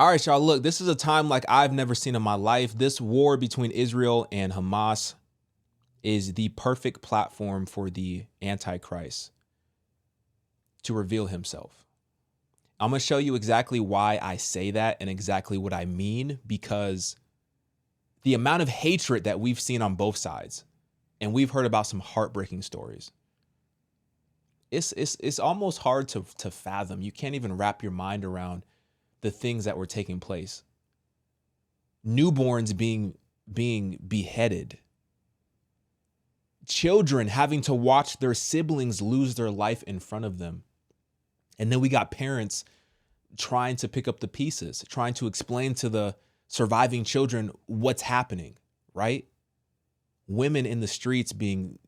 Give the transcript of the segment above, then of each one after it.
All right, y'all, look, this is a time like I've never seen in my life. This war between Israel and Hamas is the perfect platform for the Antichrist to reveal himself. I'm going to show you exactly why I say that and exactly what I mean, because the amount of hatred that we've seen on both sides, and we've heard about some heartbreaking stories. It's almost hard to fathom. You can't even wrap your mind around the things that were taking place. Newborns being beheaded. Children having to watch their siblings lose their life in front of them. And then we got parents trying to pick up the pieces, trying to explain to the surviving children what's happening, right? Women in the streets being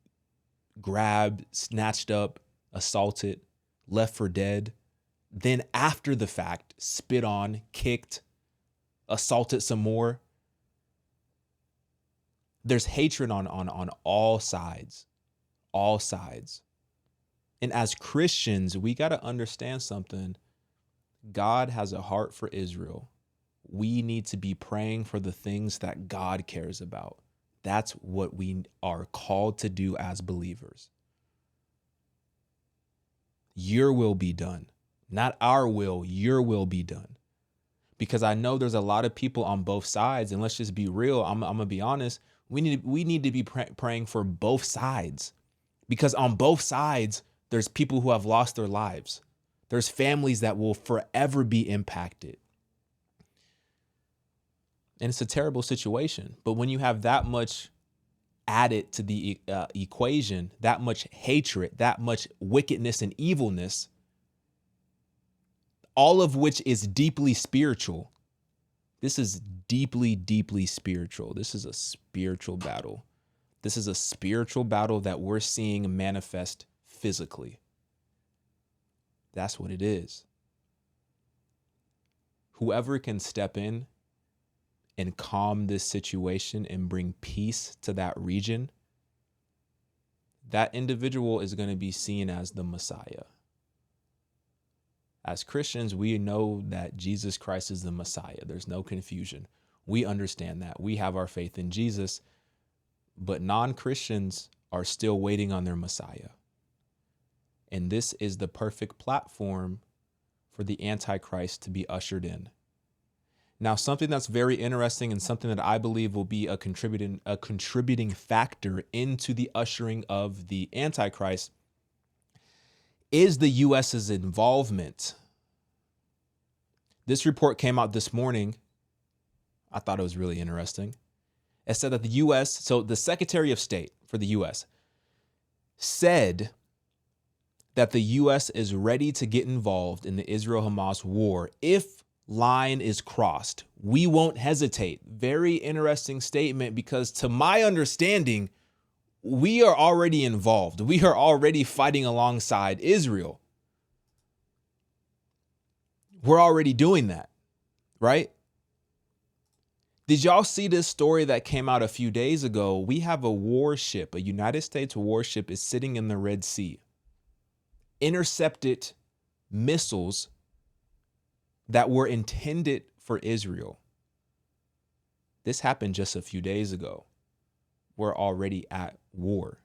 grabbed, snatched up, assaulted, left for dead. Then after the fact, spit on, kicked, assaulted some more. There's hatred on all sides, all sides. And as Christians, we got to understand something. God has a heart for Israel. We need to be praying for the things that God cares about. That's what we are called to do as believers. Your will be done. Not our will, your will be done. Because I know there's a lot of people on both sides, and let's just be real. I'm gonna be honest. We need to be praying for both sides, because on both sides there's people who have lost their lives. There's families that will forever be impacted, and it's a terrible situation. But when you have that much added to the equation, that much hatred, that much wickedness and evilness, all of which is deeply spiritual. This is deeply, deeply spiritual. This is a spiritual battle. This is a spiritual battle that we're seeing manifest physically. That's what it is. Whoever can step in and calm this situation and bring peace to that region, that individual is going to be seen as the Messiah. As Christians, we know that Jesus Christ is the Messiah. There's no confusion. We understand that. We have our faith in Jesus, but non-Christians are still waiting on their Messiah. And this is the perfect platform for the Antichrist to be ushered in. Now, something that's very interesting and something that I believe will be a contributing factor into the ushering of the Antichrist is the U.S.'s involvement. This report came out this morning. I thought it was really interesting. It said that the U.S., so the Secretary of State for the U.S. said that the U.S. is ready to get involved in the Israel-Hamas war if line is crossed. We won't hesitate. Very interesting statement, because to my understanding, we are already involved. We are already fighting alongside Israel. We're already doing that, right? Did y'all see this story that came out a few days ago? We have a warship, a United States warship is sitting in the Red Sea. Intercepted missiles that were intended for Israel. This happened just a few days ago. We're already at war.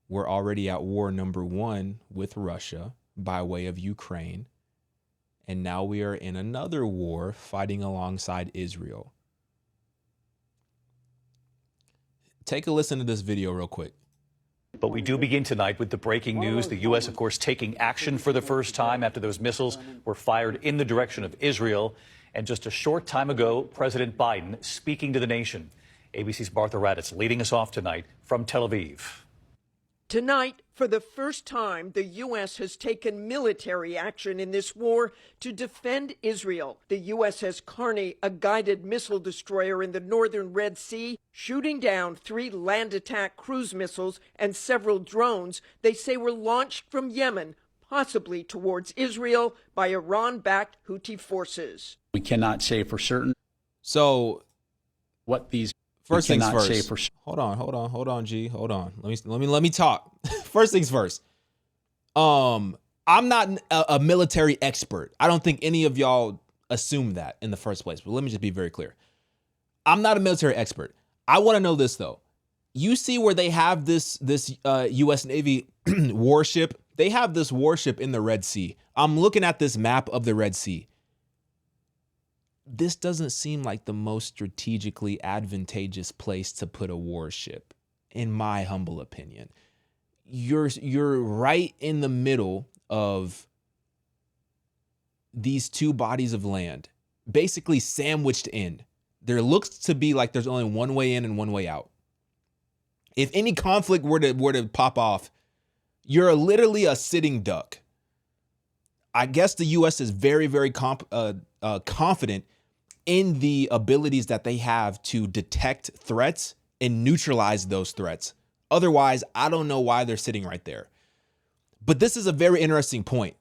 We're already at war number 1 with Russia by way of Ukraine. And now we are in another war fighting alongside Israel. Take a listen to this video real quick. But we do begin tonight with the breaking news. The U.S., of course, taking action for the first time after those missiles were fired in the direction of Israel. And just a short time ago, President Biden speaking to the nation. ABC's Bartha Raddatz leading us off tonight from Tel Aviv. Tonight, for the first time, the U.S. has taken military action in this war to defend Israel. The U.S. has Carney, a guided missile destroyer in the northern Red Sea, shooting down 3 land attack cruise missiles and several drones they say were launched from Yemen, possibly towards Israel by Iran-backed Houthi forces. We cannot say for certain. So what these first things first. Hold on, G. Hold on. Let me talk. First things first. I I'm not a military expert. I don't think any of y'all assume that in the first place, but let me just be very clear. I'm not a military expert. I want to know this though. You see where they have this U.S. Navy warship? They have this warship in the Red Sea. I'm looking at this map of the Red Sea. This doesn't seem like the most strategically advantageous place to put a warship, in my humble opinion. You're right in the middle of these two bodies of land, basically sandwiched in. There looks to be like there's only one way in and one way out. If any conflict were to pop off, you're literally a sitting duck. I guess the U.S. is very, very confident in the abilities that they have to detect threats and neutralize those threats. Otherwise, I don't know why they're sitting right there. But this is a very interesting point.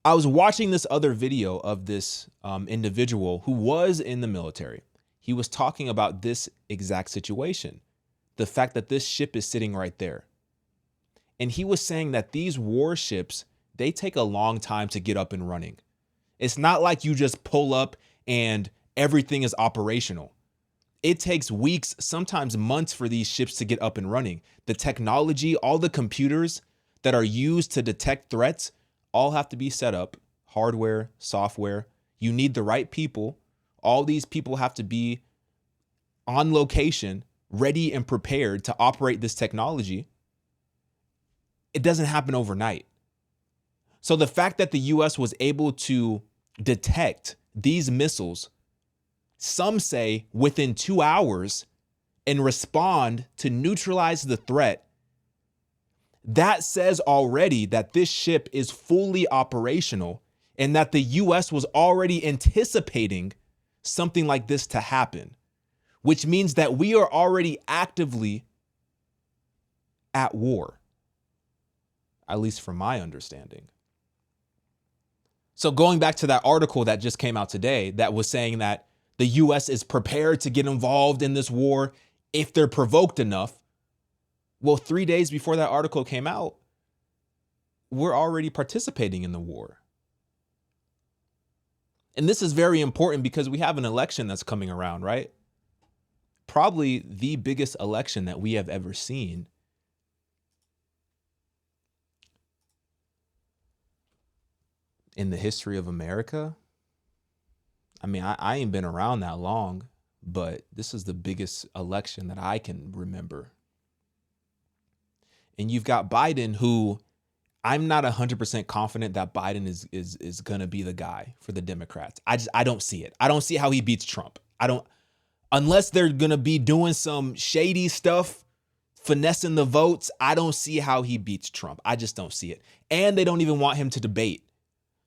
I was watching this other video of this individual who was in the military. He was talking about this exact situation, the fact that this ship is sitting right there. And he was saying that these warships, they take a long time to get up and running. It's not like you just pull up and everything is operational. It takes weeks, sometimes months for these ships to get up and running. The technology, all the computers that are used to detect threats, all have to be set up, hardware, software. You need the right people. All these people have to be on location, ready and prepared to operate this technology. It doesn't happen overnight. So the fact that the US was able to detect these missiles, some say within 2 hours, and respond to neutralize the threat, that says already that this ship is fully operational and that the US was already anticipating something like this to happen, which means that we are already actively at war, at least from my understanding. So going back to that article that just came out today that was saying that the US is prepared to get involved in this war if they're provoked enough. Well, 3 days before that article came out, we're already participating in the war. And this is very important because we have an election that's coming around, right? Probably the biggest election that we have ever seen. In the history of America. I mean, I ain't been around that long, but this is the biggest election that I can remember. And you've got Biden, who I'm not 100% confident that Biden is going to be the guy for the Democrats. I don't see it. I don't see how he beats Trump. Unless they're going to be doing some shady stuff, finessing the votes, I don't see how he beats Trump. I just don't see it. And they don't even want him to debate.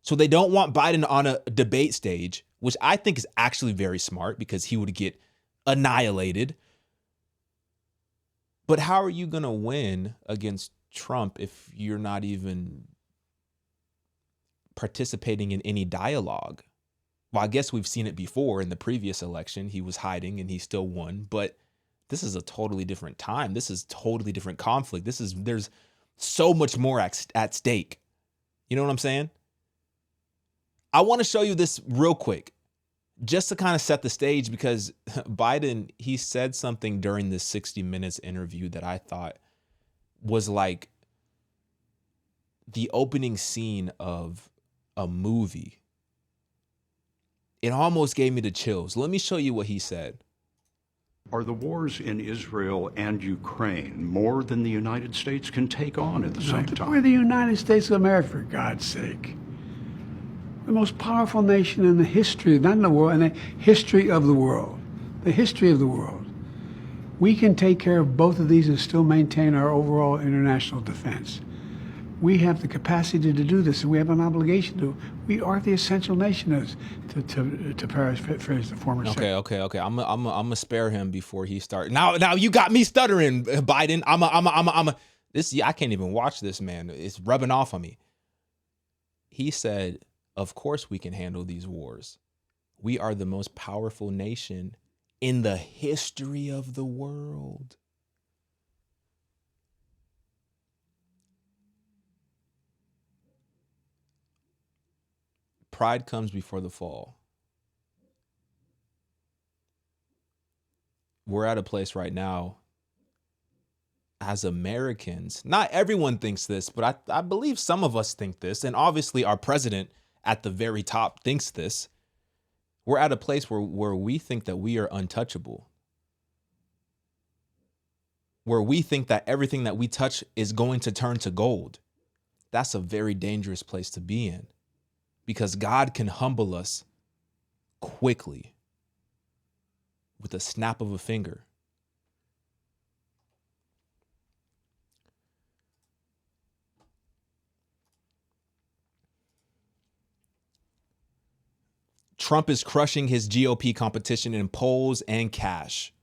So they don't want Biden on a debate stage, which I think is actually very smart because he would get annihilated. But how are you going to win against Trump if you're not even participating in any dialogue? Well, I guess we've seen it before in the previous election. He was hiding and he still won. But this is a totally different time. This is totally different conflict. There's so much more at stake. You know what I'm saying? I want to show you this real quick, just to kind of set the stage, because Biden, he said something during this 60 Minutes interview that I thought was like the opening scene of a movie. It almost gave me the chills. Let me show you what he said. Are the wars in Israel and Ukraine more than the United States can take on at the same time? We're the United States of America, for God's sake. The most powerful nation in the history, not in the world, in the history of the world. The history of the world. We can take care of both of these and still maintain our overall international defense. We have the capacity to do this, and we have an obligation to. We are the essential nation, as to paraphrase the former. Okay. I'm gonna spare him before he starts. Now you got me stuttering, Biden. This, I can't even watch this, man. It's rubbing off on me. He said, of course we can handle these wars. We are the most powerful nation in the history of the world. Pride comes before the fall. We're at a place right now as Americans, not everyone thinks this, but I believe some of us think this, and obviously our president at the very top thinks this. We're at a place where we think that we are untouchable, where we think that everything that we touch is going to turn to gold. That's a very dangerous place to be in, because God can humble us quickly with a snap of a finger. Trump is crushing his GOP competition in polls and cash.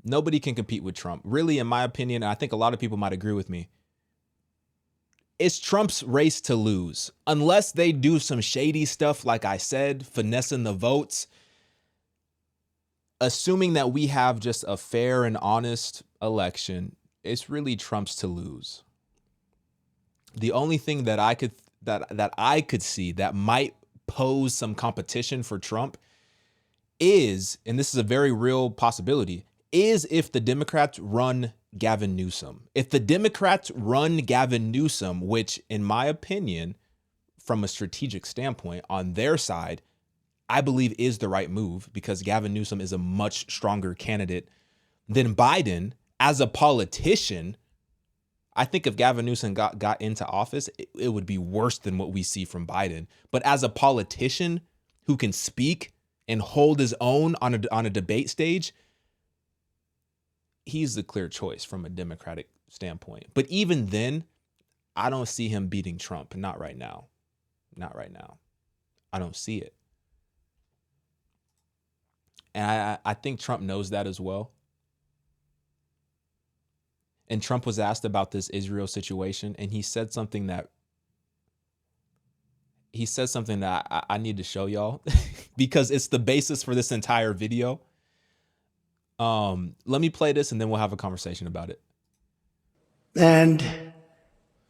Nobody can compete with Trump. Really, in my opinion, and I think a lot of people might agree with me, it's Trump's race to lose. Unless they do some shady stuff, like I said, finessing the votes, assuming that we have just a fair and honest election, it's really Trump's to lose. The only thing that I could see that might pose some competition for Trump is, and this is a very real possibility, is if the Democrats run Gavin Newsom. If the Democrats run Gavin Newsom, which in my opinion, from a strategic standpoint on their side, I believe is the right move, because Gavin Newsom is a much stronger candidate than Biden. As a politician, I think if Gavin Newsom got into office, it would be worse than what we see from Biden. But as a politician who can speak and hold his own on a debate stage, he's the clear choice from a Democratic standpoint. But even then, I don't see him beating Trump. Not right now. Not right now. I don't see it. And I think Trump knows that as well. And Trump was asked about this Israel situation, and he said something that I need to show y'all because it's the basis for this entire video. Let me play this and then we'll have a conversation about it. And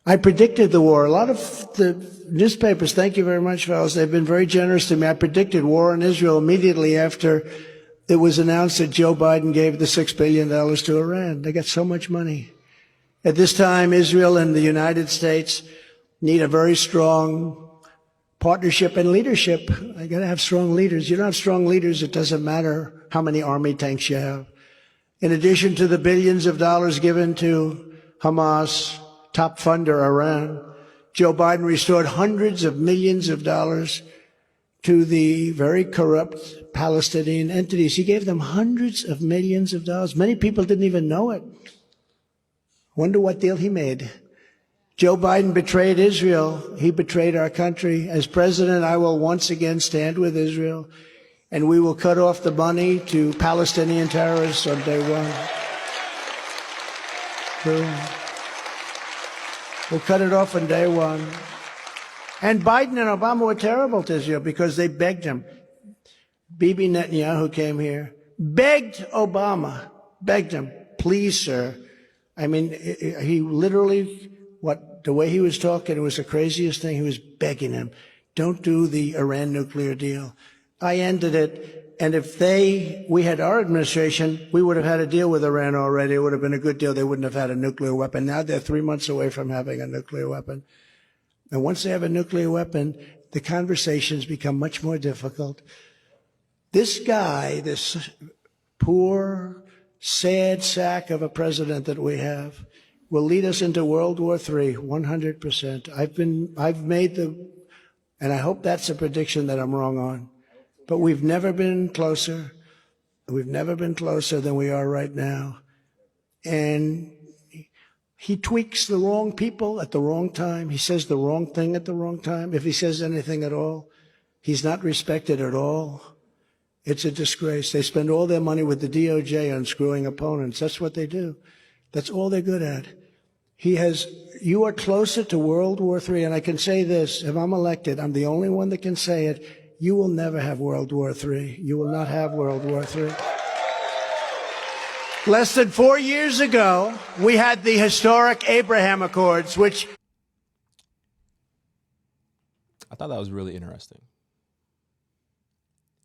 I predicted the war. A lot of the newspapers, thank you very much, fellas, they've been very generous to me. I predicted war in Israel immediately after it was announced that Joe Biden gave the $6 billion to Iran. They got so much money. At this time, Israel and the United States need a very strong partnership and leadership. I got to have strong leaders. You don't have strong leaders, it doesn't matter how many army tanks you have. In addition to the billions of dollars given to Hamas, top funder Iran, Joe Biden restored hundreds of millions of dollars to the very corrupt Palestinian entities. He gave them hundreds of millions of dollars. Many people didn't even know it. Wonder what deal he made. Joe Biden betrayed Israel. He betrayed our country. As president, I will once again stand with Israel, and we will cut off the money to Palestinian terrorists on day one. We'll cut it off on day one. And Biden and Obama were terrible to Israel because they begged him. Bibi Netanyahu came here, begged Obama, begged him, please, sir. I mean, he literally, the way he was talking, it was the craziest thing. He was begging him, don't do the Iran nuclear deal. I ended it. And if we had our administration, we would have had a deal with Iran already. It would have been a good deal. They wouldn't have had a nuclear weapon. Now they're 3 months away from having a nuclear weapon. And once they have a nuclear weapon, the conversations become much more difficult. This guy, this poor, sad sack of a president that we have, will lead us into World War III, 100%. I've made and I hope that's a prediction that I'm wrong on. But we've never been closer. We've never been closer than we are right now. And he tweaks the wrong people at the wrong time. He says the wrong thing at the wrong time. If he says anything at all, he's not respected at all. It's a disgrace. They spend all their money with the DOJ on screwing opponents. That's what they do. That's all they're good at. You are closer to World War III, and I can say this, if I'm elected, I'm the only one that can say it, you will never have World War III. You will not have World War III. Less than 4 years ago, we had the historic Abraham Accords, which... I thought that was really interesting.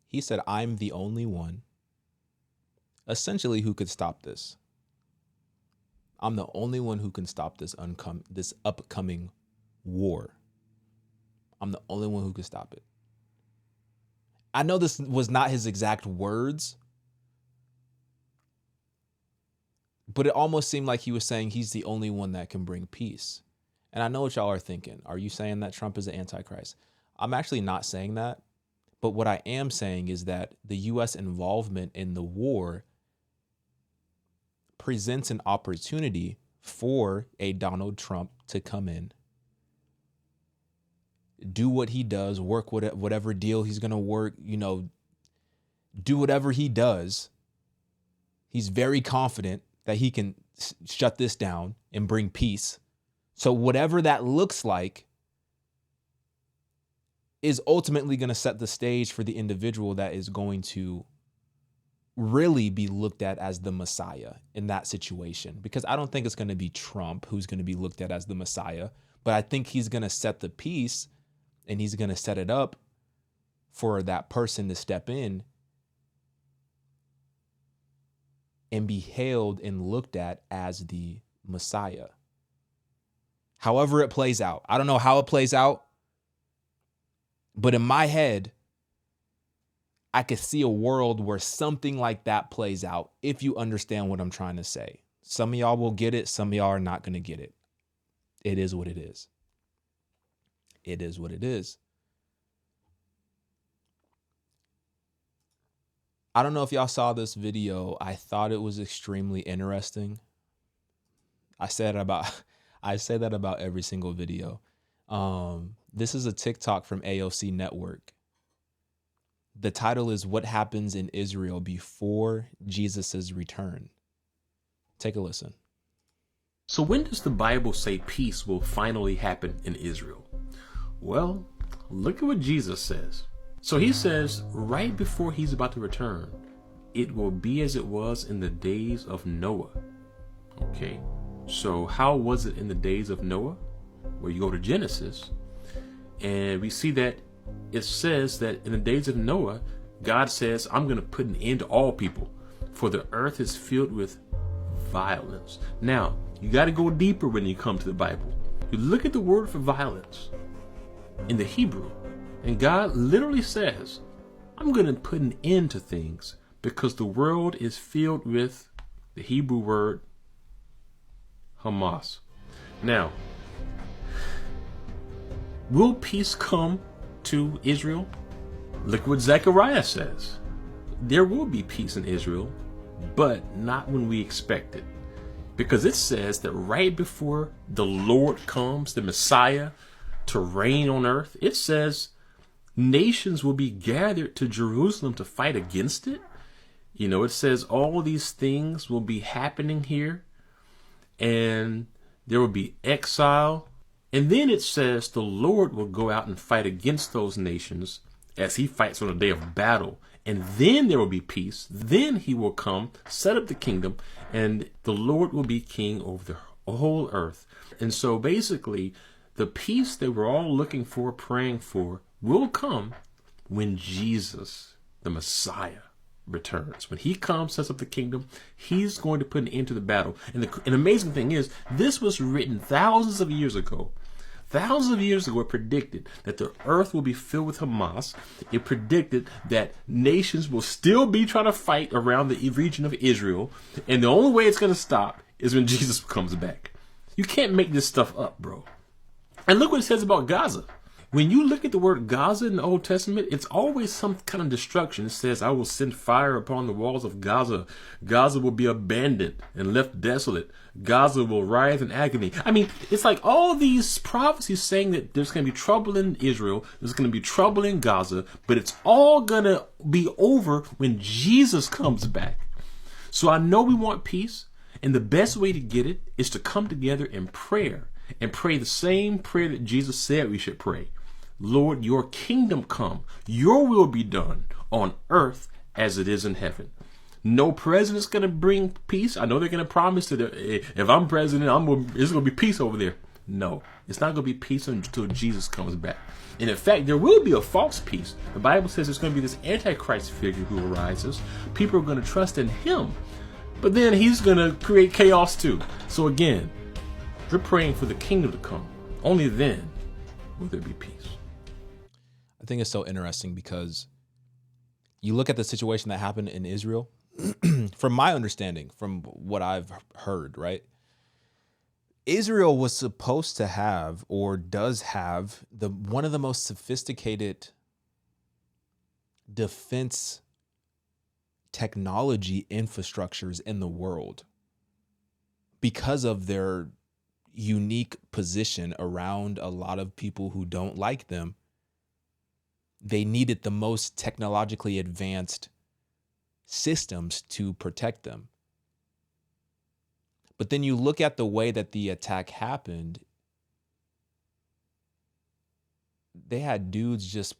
He said, I'm the only one, essentially, who could stop this. I'm the only one who can stop this upcoming war. I'm the only one who can stop it. I know this was not his exact words, but it almost seemed like he was saying he's the only one that can bring peace. And I know what y'all are thinking. Are you saying that Trump is the Antichrist? I'm actually not saying that. But what I am saying is that the U.S. involvement in the war presents an opportunity for a Donald Trump to come in, do what he does, work whatever deal he's going to work, do whatever he does. He's very confident that he can shut this down and bring peace. So whatever that looks like is ultimately going to set the stage for the individual that is going to really be looked at as the Messiah in that situation. Because I don't think it's going to be Trump who's going to be looked at as the Messiah, but I think he's going to set the peace and he's going to set it up for that person to step in and be hailed and looked at as the Messiah. However it plays out. I don't know how it plays out, but in my head, I could see a world where something like that plays out, if you understand what I'm trying to say. Some of y'all will get it. Some of y'all are not going to get it. It is what it is. It is what it is. I don't know if y'all saw this video. I thought it was extremely interesting. I say that about every single video. This is a TikTok from AOC Network. The title is What Happens in Israel Before Jesus' Return. Take a listen. So when does the Bible say peace will finally happen in Israel? Well, look at what Jesus says. So he says right before he's about to return, it will be as it was in the days of Noah. Okay, so how was it in the days of Noah? Well, you go to Genesis and we see that it says that in the days of Noah, God says, I'm going to put an end to all people, for the earth is filled with violence. Now, you got to go deeper when you come to the Bible. You look at the word for violence in the Hebrew, and God literally says, I'm going to put an end to things because the world is filled with the Hebrew word Hamas. Now, will peace come to Israel? Look what Zechariah says. There will be peace in Israel, but not when we expect it. Because it says that right before the Lord comes, the Messiah, to reign on earth, it says nations will be gathered to Jerusalem to fight against it. It says all these things will be happening here, and there will be exile. And then it says the Lord will go out and fight against those nations as he fights on a day of battle. And then there will be peace. Then he will come, set up the kingdom, and the Lord will be king over the whole earth. And so basically, the peace that we're all looking for, praying for, will come when Jesus, the Messiah, returns. When he comes, sets up the kingdom, he's going to put an end to the battle. And the amazing thing is, this was written thousands of years ago. Thousands of years ago, it predicted that the earth will be filled with Hamas. It predicted that nations will still be trying to fight around the region of Israel. And the only way it's going to stop is when Jesus comes back. You can't make this stuff up, bro. And look what it says about Gaza. When you look at the word Gaza in the Old Testament, it's always some kind of destruction. It says, I will send fire upon the walls of Gaza. Gaza will be abandoned and left desolate. Gaza will writhe in agony. I mean, it's like all these prophecies saying that there's going to be trouble in Israel. There's going to be trouble in Gaza. But it's all going to be over when Jesus comes back. So I know we want peace. And the best way to get it is to come together in prayer. And pray the same prayer that Jesus said we should pray. Lord, your kingdom come, your will be done on earth as it is in heaven. No president's going to bring peace. I know they're going to promise that if I'm president, there's going to be peace over there. No, it's not going to be peace until Jesus comes back. And in fact, there will be a false peace. The Bible says there's going to be this Antichrist figure who arises. People are going to trust in him, but then he's going to create chaos too. So again, we're praying for the kingdom to come. Only then will there be peace. I think it's so interesting because you look at the situation that happened in Israel, from my understanding, from what I've heard, right? Israel was supposed to have, or does have, one of the most sophisticated defense technology infrastructures in the world because of their unique position around a lot of people who don't like them. They needed the most technologically advanced systems to protect them. But then you look at the way that the attack happened. They had dudes just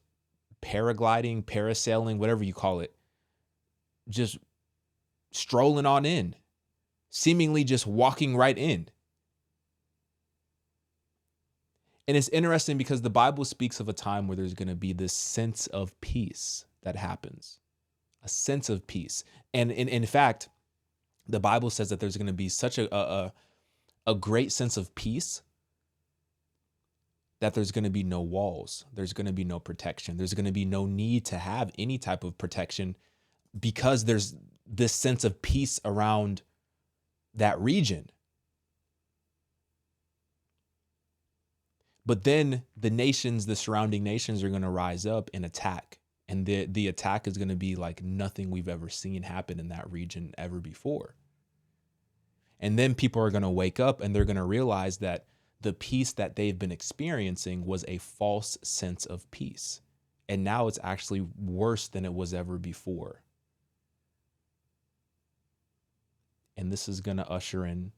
paragliding, parasailing, whatever you call it, just strolling on in, seemingly just walking right in. And it's interesting because the Bible speaks of a time where there's going to be this sense of peace that happens, a sense of peace. And in fact, the Bible says that there's going to be such a great sense of peace that there's going to be no walls. There's going to be no protection. There's going to be no need to have any type of protection because there's this sense of peace around that region. But then the surrounding nations are going to rise up and attack. And the attack is going to be like nothing we've ever seen happen in that region ever before. And then people are going to wake up and they're going to realize that the peace that they've been experiencing was a false sense of peace. And now it's actually worse than it was ever before. And this is going to usher in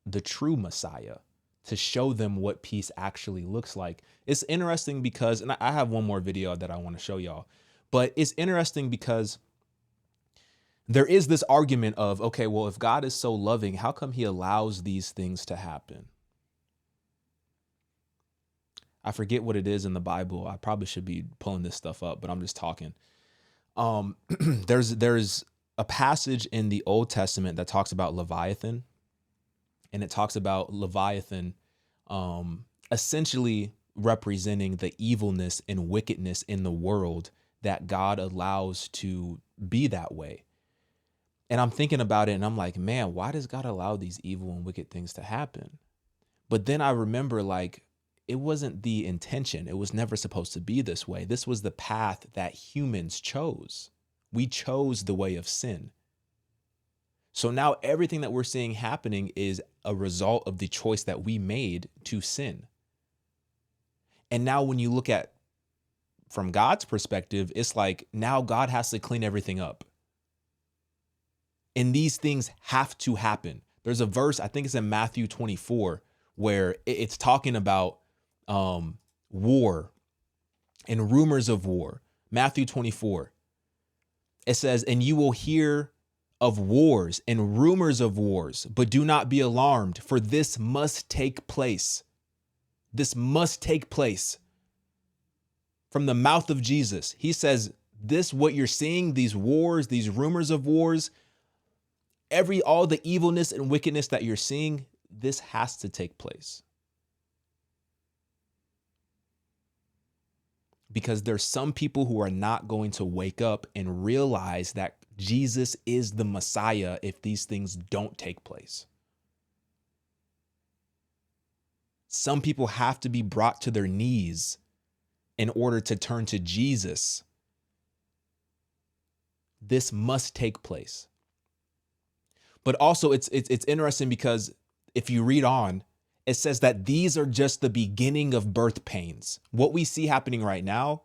the true Messiah to show them what peace actually looks like. It's interesting because, and I have one more video that I want to show y'all, but it's interesting because there is this argument of, okay, well, if God is so loving, how come he allows these things to happen? I forget what it is in the Bible. I probably should be pulling this stuff up, but I'm just talking. There's a passage in the Old Testament that talks about Leviathan. And it talks about Leviathan essentially representing the evilness and wickedness in the world that God allows to be that way. And I'm thinking about it and I'm like, man, why does God allow these evil and wicked things to happen? But then I remember, like, it wasn't the intention. It was never supposed to be this way. This was the path that humans chose. We chose the way of sin. So now everything that we're seeing happening is a result of the choice that we made to sin. And now when you look at from God's perspective, it's like now God has to clean everything up. And these things have to happen. There's a verse, I think it's in Matthew 24, where it's talking about war and rumors of war. Matthew 24. It says, and you will hear of wars and rumors of wars, but do not be alarmed, for this must take place. This must take place. From the mouth of Jesus, he says, this, what you're seeing, these wars, these rumors of wars, all the evilness and wickedness that you're seeing, this has to take place. Because there's some people who are not going to wake up and realize that Jesus is the Messiah if these things don't take place. Some people have to be brought to their knees in order to turn to Jesus. This must take place. But also it's interesting because if you read on, it says that these are just the beginning of birth pains. What we see happening right now,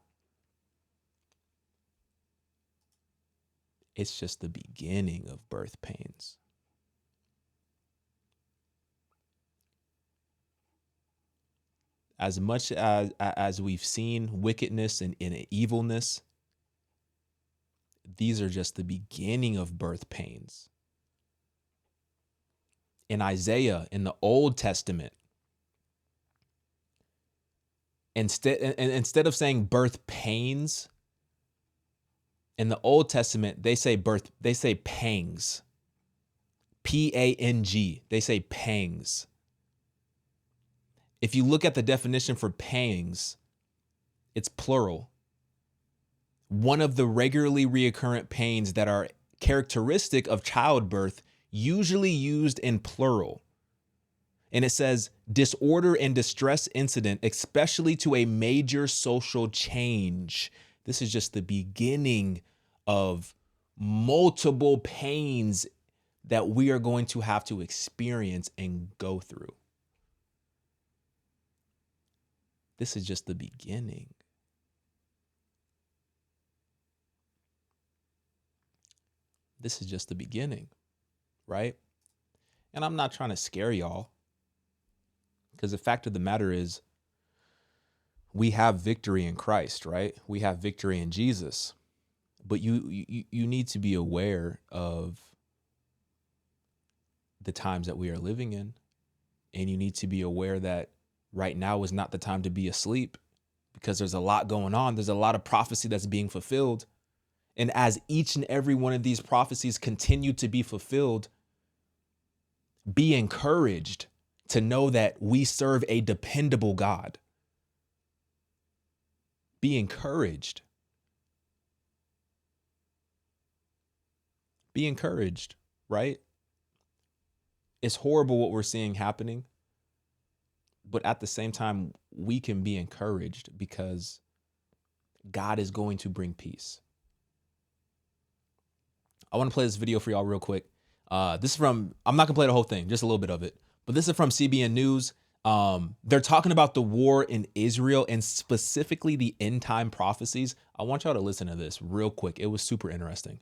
it's just the beginning of birth pains. As much as we've seen wickedness and evilness, these are just the beginning of birth pains. In Isaiah, in the Old Testament, Instead of saying birth pains, in the Old Testament, they say pangs. P-A-N-G. They say pangs. If you look at the definition for pangs, it's plural. One of the regularly recurrent pains that are characteristic of childbirth, usually used in plural. And it says disorder and distress incident, especially to a major social change. This is just the beginning of multiple pains that we are going to have to experience and go through. This is just the beginning. This is just the beginning, right? And I'm not trying to scare y'all, because the fact of the matter is we have victory in Christ, right? We have victory in Jesus. But you need to be aware of the times that we are living in. And you need to be aware that right now is not the time to be asleep, because there's a lot going on. There's a lot of prophecy that's being fulfilled. And as each and every one of these prophecies continue to be fulfilled, be encouraged to know that we serve a dependable God. Be encouraged. Be encouraged, right? It's horrible what we're seeing happening, but at the same time, we can be encouraged because God is going to bring peace. I want to play this video for y'all real quick. This is from, I'm not gonna play the whole thing, just a little bit of it, but this is from CBN News. They're talking about the war in Israel and specifically the end time prophecies. I want y'all to listen to this real quick. It was super interesting.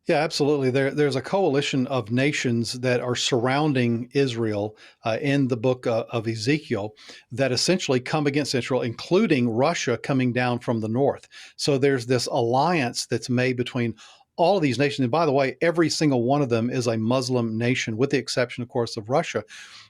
Yeah, absolutely. There's a coalition of nations that are surrounding Israel in the book of Ezekiel that essentially come against Israel, including Russia coming down from the north. So there's this alliance that's made between all of these nations. And by the way, every single one of them is a Muslim nation, with the exception, of course, of Russia.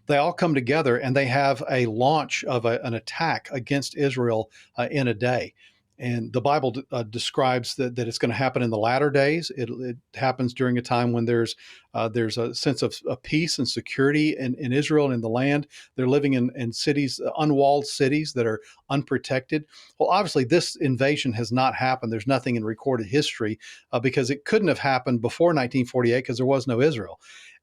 They all come together and they have a launch of an attack against Israel in a day. And the Bible describes that it's going to happen in the latter days. It happens during a time when there's a sense of peace and security in Israel and in the land. They're living in cities, unwalled cities that are unprotected. Well, obviously, this invasion has not happened. There's nothing in recorded history because it couldn't have happened before 1948 because there was no Israel.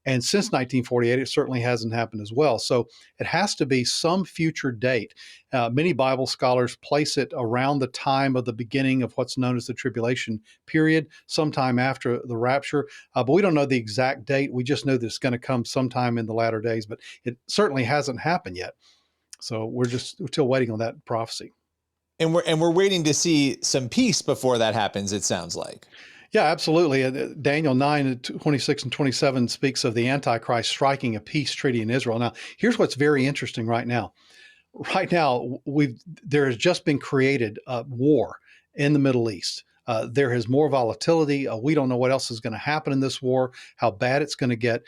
And since 1948, it certainly hasn't happened as well. So it has to be some future date. Many Bible scholars place it around the time of the beginning of what's known as the tribulation period, sometime after the rapture. But we don't know the exact date. We just know that it's going to come sometime in the latter days, but it certainly hasn't happened yet. So we're still waiting on that prophecy. And we're waiting to see some peace before that happens, it sounds like. Yeah, absolutely. Daniel 9:26 and 27 speaks of the Antichrist striking a peace treaty in Israel. Now, here's what's very interesting right now. Right now, there has just been created a war in the Middle East. There is more volatility. We don't know what else is going to happen in this war, how bad it's going to get.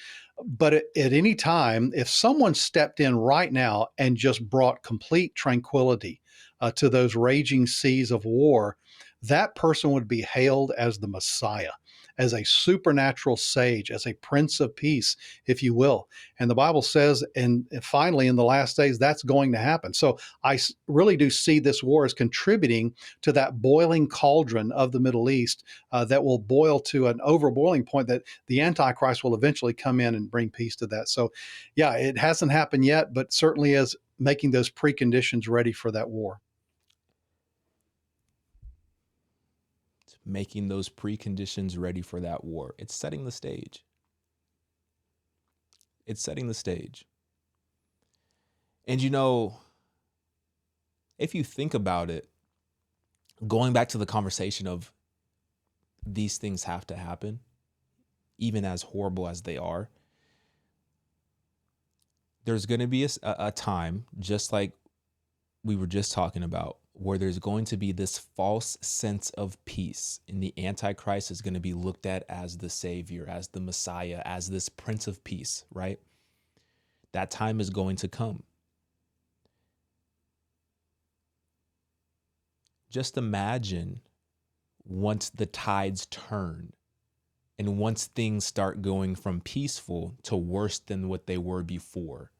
But at any time, if someone stepped in right now and just brought complete tranquility to those raging seas of war, that person would be hailed as the Messiah, as a supernatural sage, as a prince of peace, if you will. And the Bible says, and finally in the last days, that's going to happen. So I really do see this war as contributing to that boiling cauldron of the Middle East that will boil to an overboiling point that the Antichrist will eventually come in and bring peace to that. So yeah, it hasn't happened yet, but certainly is making those preconditions ready for that war. Making those preconditions ready for that war. It's setting the stage. It's setting the stage. And you know, if you think about it, going back to the conversation of these things have to happen, even as horrible as they are, there's going to be a time, just like we were just talking about, where there's going to be this false sense of peace, and the Antichrist is going to be looked at as the Savior, as the Messiah, as this Prince of Peace, right? That time is going to come. Just imagine once the tides turn and once things start going from peaceful to worse than what they were before.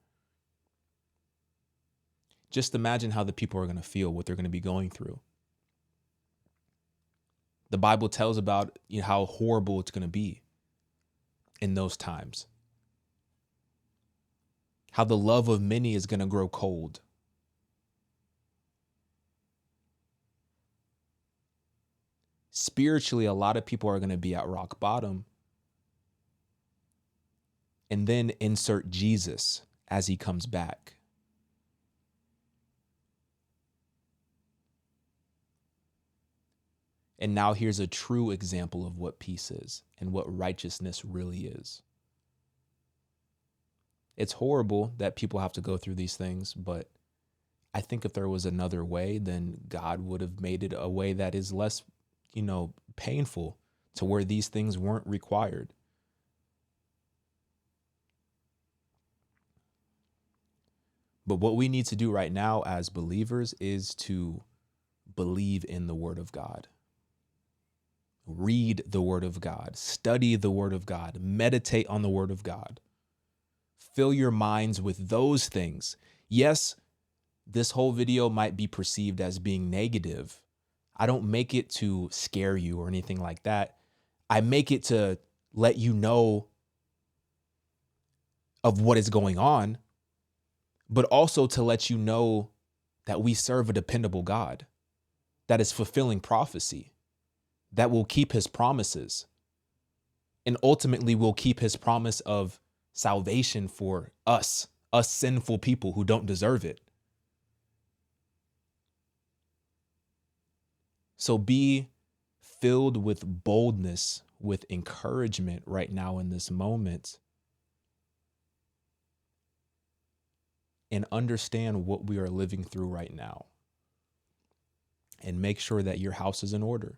Just imagine how the people are going to feel, what they're going to be going through. The Bible tells about how horrible it's going to be in those times. How the love of many is going to grow cold. Spiritually, a lot of people are going to be at rock bottom. And then insert Jesus as he comes back. And now here's a true example of what peace is and what righteousness really is. It's horrible that people have to go through these things, but I think if there was another way, then God would have made it a way that is less, painful, to where these things weren't required. But what we need to do right now as believers is to believe in the Word of God. Read the Word of God, study the Word of God, meditate on the Word of God. Fill your minds with those things. Yes, this whole video might be perceived as being negative. I don't make it to scare you or anything like that. I make it to let you know of what is going on, but also to let you know that we serve a dependable God that is fulfilling prophecy, that will keep his promises, and ultimately will keep his promise of salvation for us sinful people who don't deserve it. So be filled with boldness, with encouragement right now in this moment, and understand what we are living through right now. And make sure that your house is in order.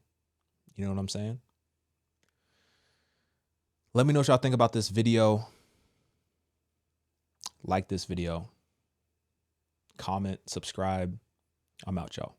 You know what I'm saying? Let me know what y'all think about this video. Like this video. Comment, subscribe. I'm out, y'all.